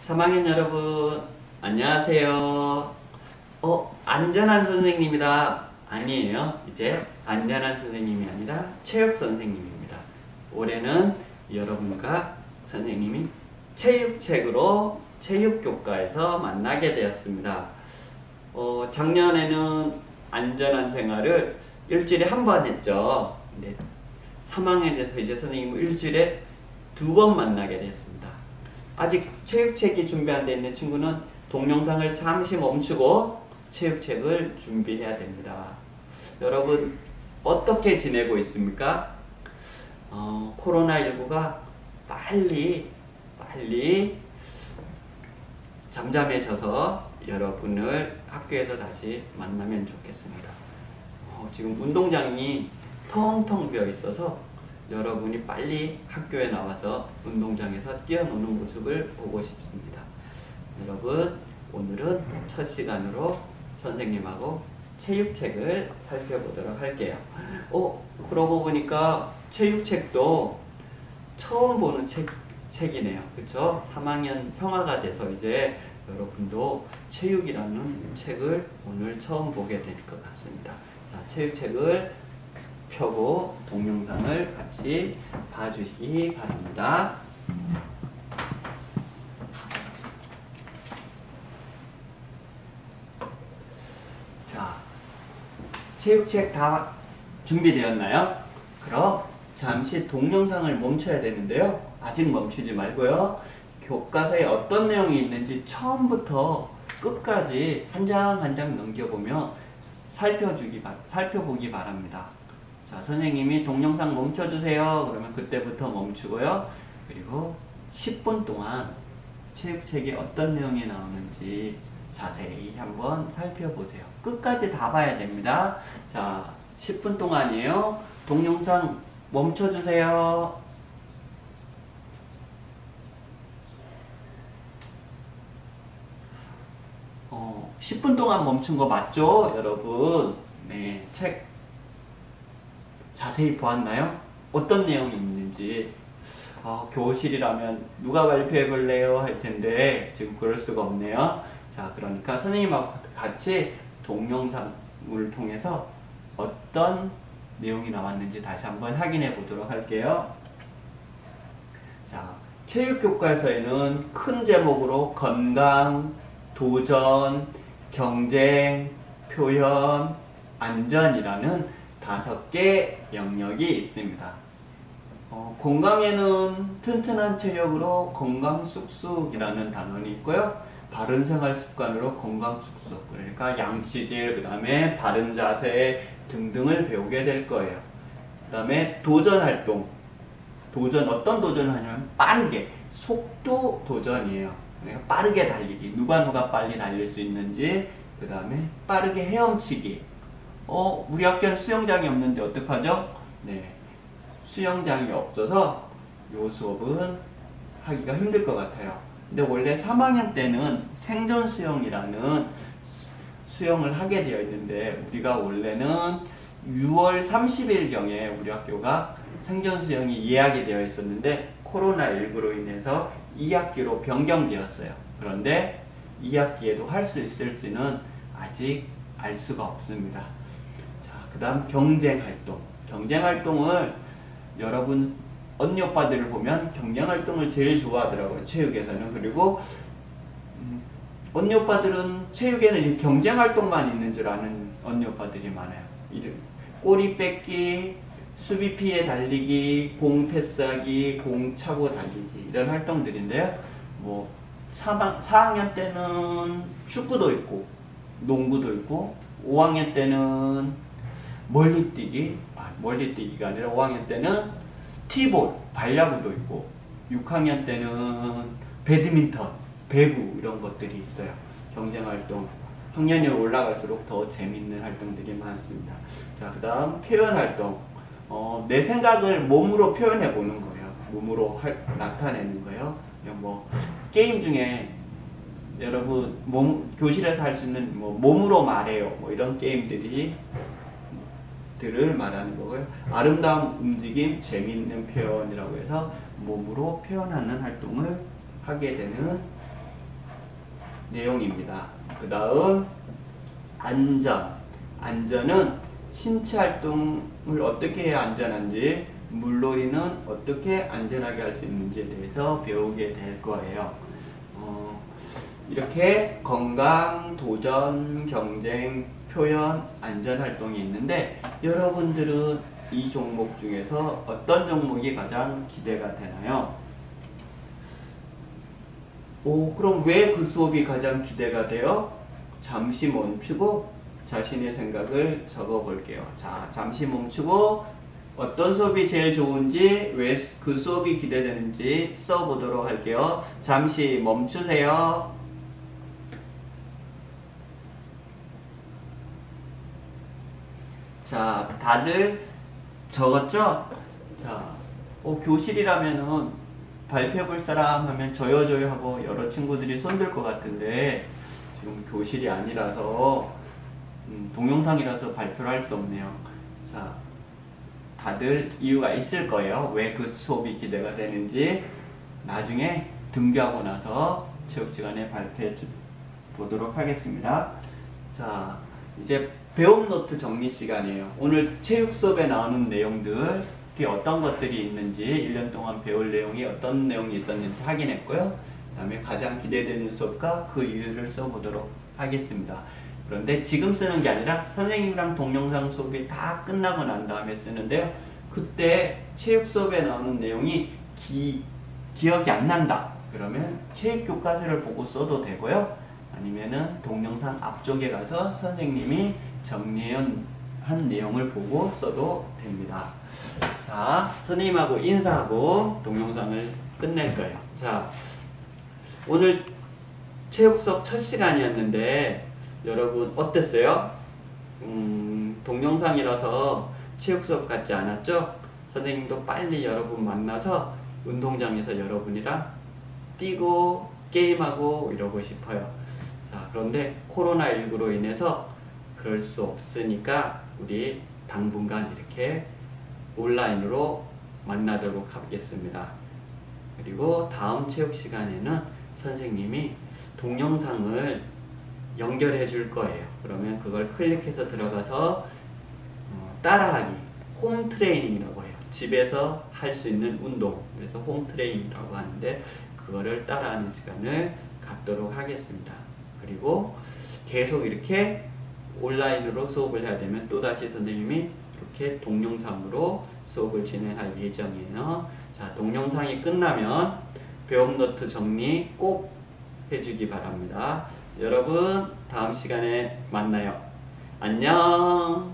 3학년 여러분, 안녕하세요. 안전한 선생님이다. 아니에요. 이제 안전한 선생님이 아니라 체육 선생님입니다. 올해는 여러분과 선생님이 체육책으로 체육교과에서 만나게 되었습니다. 작년에는 안전한 생활을 일주일에 한 번 했죠. 근데 3학년에서 이제 선생님은 일주일에 2번 만나게 됐습니다. 아직 체육책이 준비 안 되어 있는 친구는 동영상을 잠시 멈추고 체육책을 준비해야 됩니다. 여러분 어떻게 지내고 있습니까? 코로나19가 빨리 잠잠해져서 여러분을 학교에서 다시 만나면 좋겠습니다. 지금 운동장이 텅텅 비어 있어서 여러분이 빨리 학교에 나와서 운동장에서 뛰어노는 모습을 보고 싶습니다. 여러분, 오늘은 첫 시간으로 선생님하고 체육책을 살펴보도록 할게요. 그러고 보니까 체육책도 처음 보는 책이네요. 그쵸? 3학년 형아가 돼서 이제 여러분도 체육이라는 책을 오늘 처음 보게 될 것 같습니다. 자, 체육책을 펴고 동영상을 같이 봐주시기 바랍니다. 자, 체육책 다 준비되었나요? 그럼 잠시 동영상을 멈춰야 되는데요. 아직 멈추지 말고요. 교과서에 어떤 내용이 있는지 처음부터 끝까지 한 장 한 장 넘겨보며 살펴보기 바랍니다. 자, 선생님이 동영상 멈춰주세요. 그러면 그때부터 멈추고요. 그리고 10분 동안 체육책에 어떤 내용이 나오는지 자세히 한번 살펴보세요. 끝까지 다 봐야 됩니다. 자, 10분 동안이에요. 동영상 멈춰주세요. 어, 10분 동안 멈춘 거 맞죠? 여러분. 네, 책 자세히 보았나요? 어떤 내용이 있는지. 교실이라면 누가 발표해 볼래요? 할 텐데 지금 그럴 수가 없네요. 자, 그러니까 선생님하고 같이 동영상을 통해서 어떤 내용이 나왔는지 다시 한번 확인해 보도록 할게요. 자, 체육교과서에는 큰 제목으로 건강, 도전, 경쟁, 표현, 안전이라는 5개 영역이 있습니다. 건강에는 튼튼한 체력으로 건강쑥쑥이라는 단원이 있고요. 바른 생활 습관으로 건강쑥쑥, 그러니까 양치질, 그 다음에 바른 자세 등등을 배우게 될 거예요. 그 다음에 도전활동. 어떤 도전을 하냐면 빠르게, 속도 도전이에요. 그러니까 빠르게 달리기, 누가 빨리 달릴 수 있는지. 그 다음에 빠르게 헤엄치기. 우리 학교는 수영장이 없는데 어떡하죠? 네, 수영장이 없어서 이 수업은 하기가 힘들 것 같아요. 근데 원래 3학년 때는 생존 수영이라는 수영을 하게 되어 있는데 우리가 원래는 6월 30일경에 우리 학교가 생존 수영이 예약이 되어 있었는데 코로나19로 인해서 2학기로 변경되었어요. 그런데 2학기에도 할 수 있을지는 아직 알 수가 없습니다. 그 다음 경쟁활동. 경쟁활동을 여러분 언니 오빠들을 보면 경쟁활동을 제일 좋아하더라고요. 체육에서는. 그리고 언니 오빠들은 체육에는 경쟁활동만 있는 줄 아는 언니 오빠들이 많아요. 꼬리 뺏기, 수비 피해 달리기, 공 패스하기, 공 차고 달리기, 이런 활동들인데요. 4학년 때는 축구도 있고 농구도 있고 5학년 때는 멀리뛰기가 아니라 5학년 때는 티볼, 발야구도 있고 6학년 때는 배드민턴, 배구 이런 것들이 있어요. 경쟁활동. 학년이 올라갈수록 더 재밌는 활동들이 많습니다. 자, 그 다음 표현활동. 내 생각을 몸으로 표현해 보는 거예요. 몸으로 나타내는 거예요. 게임 중에 여러분 교실에서 할 수 있는 몸으로 말해요. 이런 게임들을 말하는 거고요. 아름다운 움직임, 재미있는 표현이라고 해서 몸으로 표현하는 활동을 하게 되는 내용입니다. 그 다음 안전. 안전은 신체 활동을 어떻게 해야 안전한지, 물놀이는 어떻게 안전하게 할 수 있는지에 대해서 배우게 될 거예요. 이렇게 건강, 도전, 경쟁, 표현, 안전 활동이 있는데 여러분들은 이 종목 중에서 어떤 종목이 가장 기대가 되나요? 그럼 왜 그 수업이 가장 기대가 돼요? 잠시 멈추고 자신의 생각을 적어 볼게요. 자, 잠시 멈추고 어떤 수업이 제일 좋은지, 왜 그 수업이 기대되는지 써보도록 할게요. 잠시 멈추세요. 자, 다들 적었죠? 자, 교실이라면은 발표해 볼 사람 하면 저요 하고 여러 친구들이 손들 것 같은데 지금 교실이 아니라서 동영상이라서 발표를 할 수 없네요. 자, 다들 이유가 있을 거예요. 왜 그 수업이 기대가 되는지 나중에 등교하고 나서 체육시간에 발표해 보도록 하겠습니다. 자, 이제 배움 노트 정리 시간이에요. 오늘 체육 수업에 나오는 내용들이 어떤 것들이 있는지, 1년 동안 배울 내용이 어떤 내용이 있었는지 확인했고요. 그 다음에 가장 기대되는 수업과 그 이유를 써보도록 하겠습니다. 그런데 지금 쓰는 게 아니라 선생님이랑 동영상 수업이 다 끝나고 난 다음에 쓰는데요. 그때 체육 수업에 나오는 내용이 기억이 안 난다. 그러면 체육 교과서를 보고 써도 되고요. 아니면은 동영상 앞쪽에 가서 선생님이 정리한 내용을 보고 써도 됩니다. 자, 선생님하고 인사하고 동영상을 끝낼 거예요. 자, 오늘 체육 수업 첫 시간이었는데 여러분 어땠어요? 동영상이라서 체육 수업 같지 않았죠? 선생님도 빨리 여러분 만나서 운동장에서 여러분이랑 뛰고 게임하고 이러고 싶어요. 자, 그런데 코로나19로 인해서 그럴 수 없으니까 우리 당분간 이렇게 온라인으로 만나도록 하겠습니다. 그리고 다음 체육 시간에는 선생님이 동영상을 연결해 줄 거예요. 그러면 그걸 클릭해서 들어가서 따라하기, 홈 트레이닝이라고 해요. 집에서 할 수 있는 운동, 그래서 홈 트레이닝이라고 하는데 그거를 따라하는 시간을 갖도록 하겠습니다. 그리고 계속 이렇게 온라인으로 수업을 해야 되면 또다시 선생님이 이렇게 동영상으로 수업을 진행할 예정이에요. 자, 동영상이 끝나면 배움 노트 정리 꼭 해주기 바랍니다. 여러분 다음 시간에 만나요. 안녕.